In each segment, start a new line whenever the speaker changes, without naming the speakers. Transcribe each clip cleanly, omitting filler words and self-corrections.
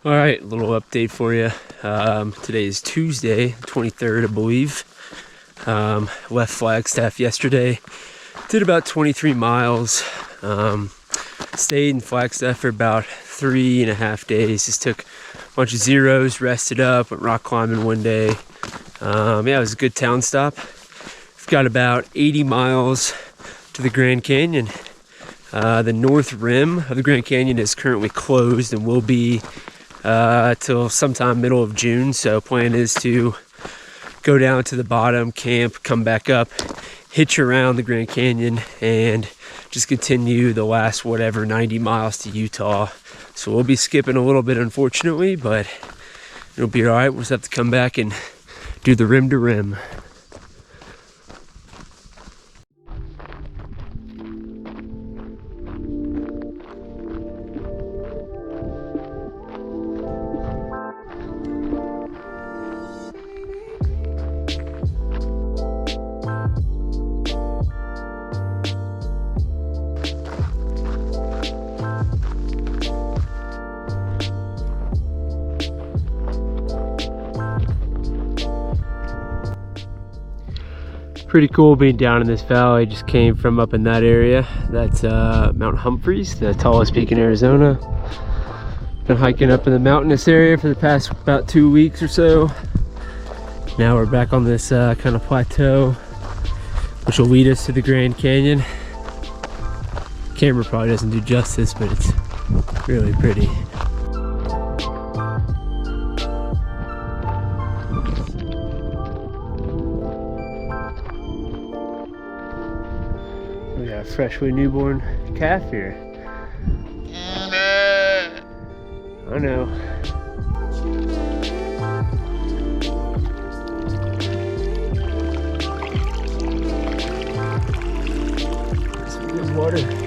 All right, a little update for you. Today is Tuesday, 23rd, I believe. Left Flagstaff yesterday. Did about 23 miles. Stayed in Flagstaff for about 3.5 days. Just took a bunch of zeros, rested up, went rock climbing one day. Yeah, it was a good town stop. We've got about 80 miles to the Grand Canyon. The north rim of the Grand Canyon is currently closed and will be till sometime middle of June. So plan is to go down to the bottom, camp, come back up, hitch around the Grand Canyon, and just continue the last 90 miles to Utah. So we'll be skipping a little bit, unfortunately, but it'll be all right. We'll just have to come back and do the rim to rim. Pretty cool being down in this valley. Just came from up in that area. That's Mount Humphreys, the tallest peak in Arizona. Been hiking up in the mountainous area for the past about 2 weeks or so. Now we're back on this kind of plateau, which will lead us to the Grand Canyon. Camera probably doesn't do justice, but it's really pretty. We got a freshly newborn calf here. I know. Some good water.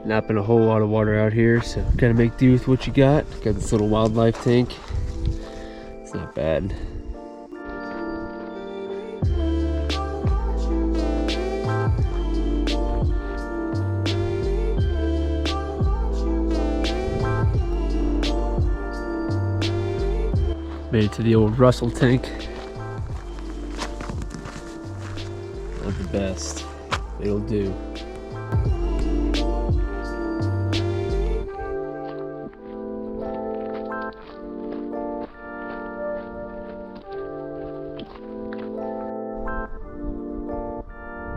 Not been a whole lot of water out here, so gotta make do with what you got. Got this little wildlife tank. It's not bad. Made it to the old Russell tank. Not the best. It'll do.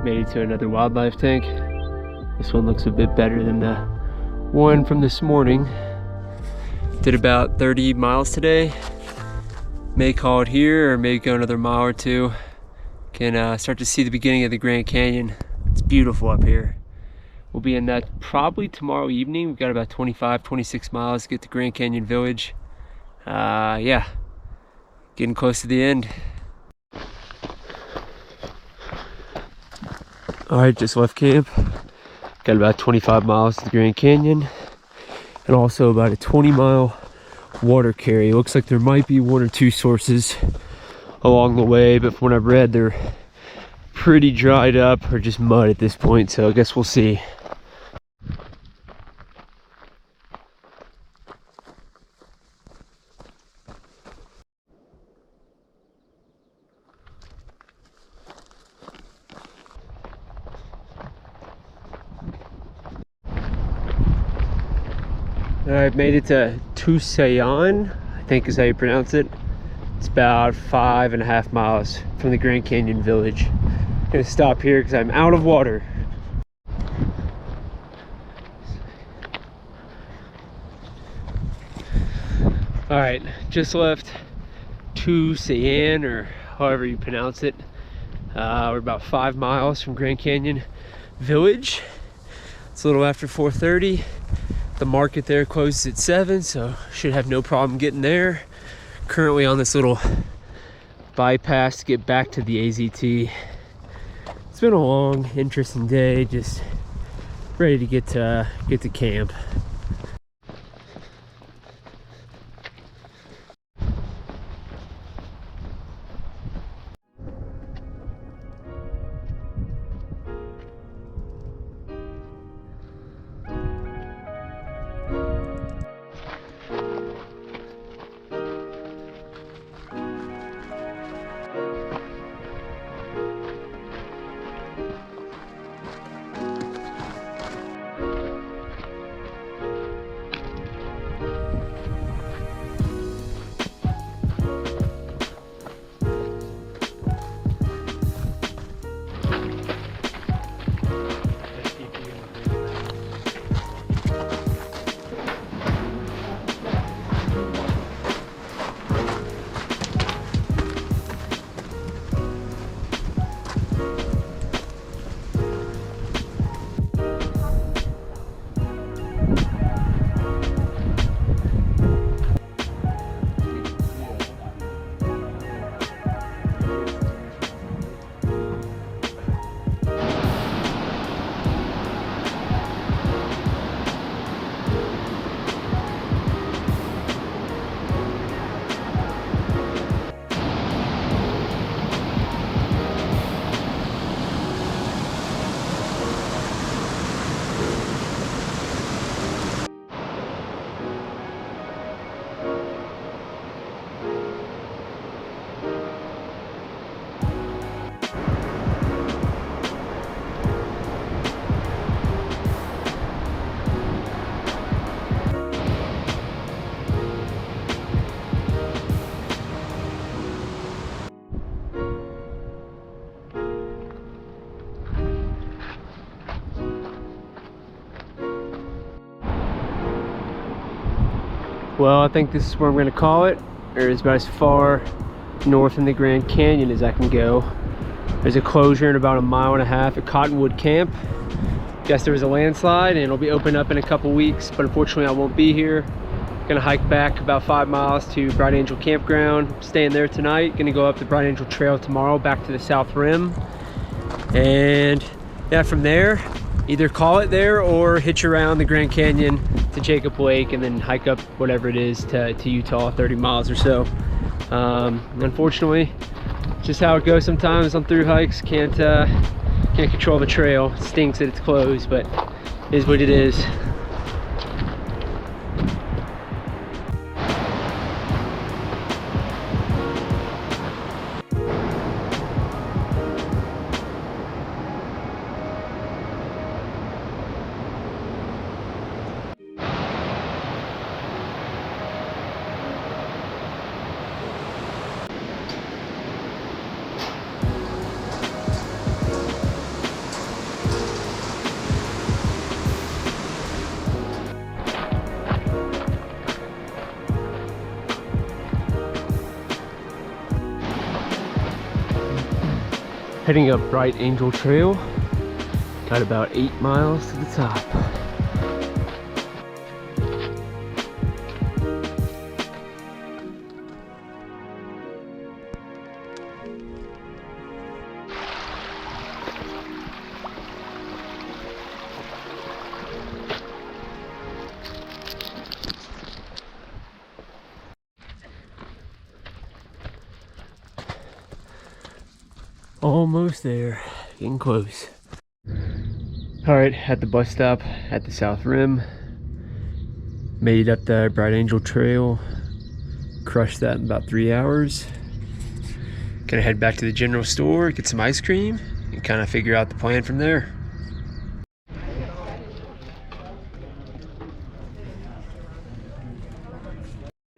Made it to another wildlife tank. This one looks a bit better than the one from this morning. Did about 30 miles today. May call it here or maybe go another mile or two. Can start to see the beginning of the Grand Canyon. It's beautiful up here. We'll be in that probably tomorrow evening. We've got about 26 miles to get to Grand Canyon Village. Yeah, getting close to the end. Alright, just left camp. Got about 25 miles to the Grand Canyon and also about a 20-mile water carry. Looks like there might be one or two sources along the way, but from what I've read, they're pretty dried up or just mud at this point, so I guess we'll see. I've made it to Tusayan, I think is how you pronounce it. It's about 5.5 miles from the Grand Canyon Village. I'm gonna stop here because I'm out of water. All right, just left Tusayan, or however you pronounce it. We're about 5 miles from Grand Canyon Village. It's a little after 4:30. The market there closes at 7, so should have no problem getting there. Currently on this little bypass to get back to the AZT. It's been a long, interesting day. Just ready to get to camp. Well, I think this is where I'm going to call it. It's about as far north in the Grand Canyon as I can go. There's a closure in about 1.5 miles at Cottonwood Camp. Guess there was a landslide and it'll be open up in a couple weeks, but unfortunately I won't be here. Gonna hike back about 5 miles to Bright Angel Campground, staying there tonight. Gonna go up the Bright Angel Trail tomorrow back to the South Rim. And yeah, from there, either call it there or hitch around the Grand Canyon to Jacob Lake and then hike up whatever it is to Utah, 30 miles or so. Unfortunately, just how it goes sometimes on through hikes. Can't control the trail. It stinks that it's closed, but it is what it is. Heading up Bright Angel Trail, got about 8 miles to the top. Almost there, getting close. All right, at the bus stop at the South Rim. Made it up the Bright Angel Trail. Crushed that in about 3 hours. Gonna head back to the general store, get some ice cream, and kind of figure out the plan from there.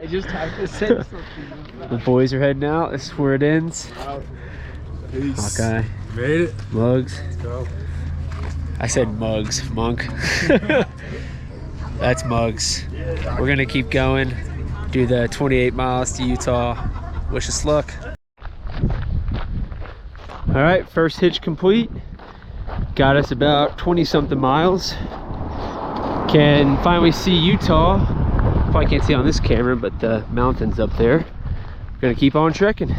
I just have to say something.
The boys are heading out. This is where it ends.
Peace.
Hawkeye.
Made it.
Mugs.
Let's go.
I said mugs, monk. That's mugs. We're gonna keep going. do the 28 miles to Utah. Wish us luck. All right, first hitch complete. Got us about 20 something miles. Can finally see Utah. Probably can't see on this camera, but the mountains up there. We're gonna keep on trekking.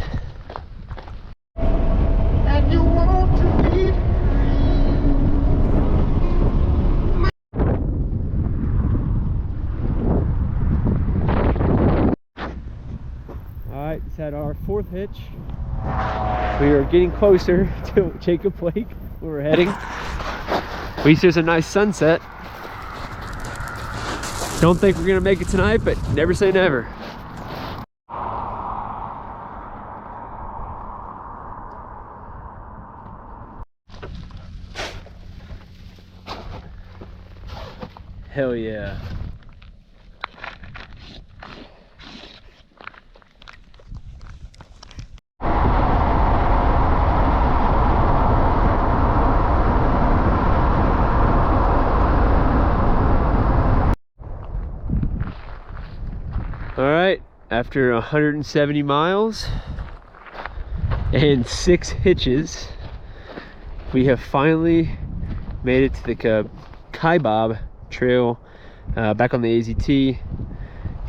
And you want to be
All right, just had our fourth hitch. We are getting closer to Jacob Lake where we're heading. At least there's a nice sunset. Don't think we're gonna make it tonight, but never say never. Hell yeah. All right, after 170 miles and 6 hitches, we have finally made it to the Kaibab Trail back on the AZT.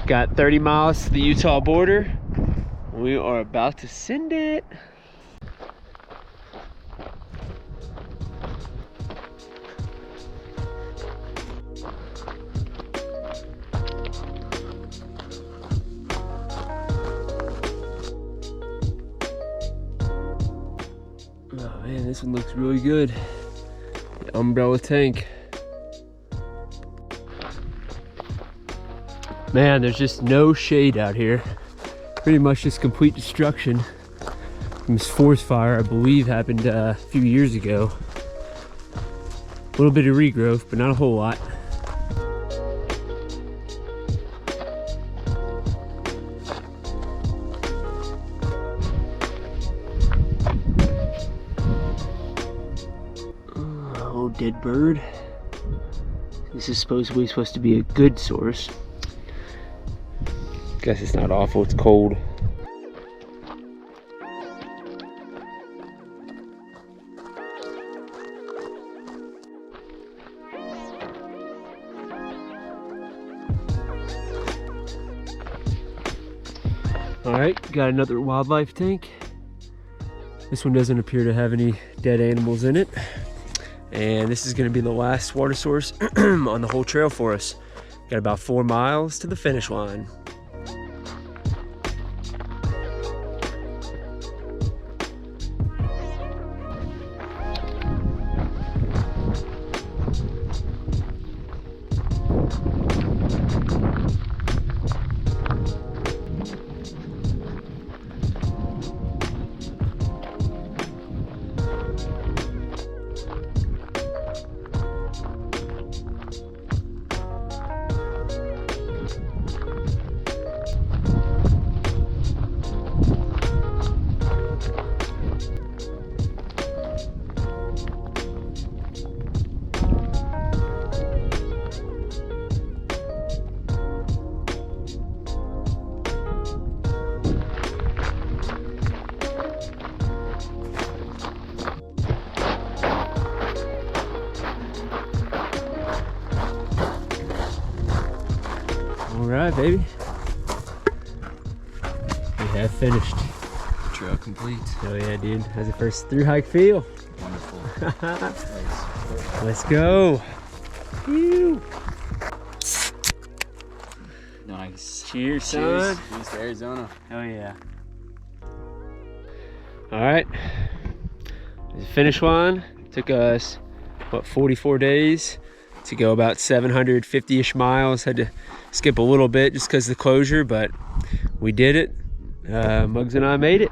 Got 30 miles to the Utah border. We are about to send it. Oh man, this one looks really good. The umbrella tank. Man, there's just no shade out here. Pretty much just complete destruction from this forest fire, I believe happened a few years ago. A little bit of regrowth, but not a whole lot. Old dead bird. This is supposed to be a good source. Guess it's not awful, it's cold. All right, got another wildlife tank. This one doesn't appear to have any dead animals in it. And this is gonna be the last water source on the whole trail for us. Got about 4 miles to the finish line. Alright, baby. We have finished.
trail complete.
Oh yeah, dude. How's the first through hike feel?
Wonderful. Nice.
Let's go. Phew.
Nice.
Cheers, son.
Cheers to Arizona.
Oh yeah. Alright. The finish line took us, what, 44 days to go about 750-ish miles. Had to skip a little bit just because of the closure, but we did it. Muggs and I made it.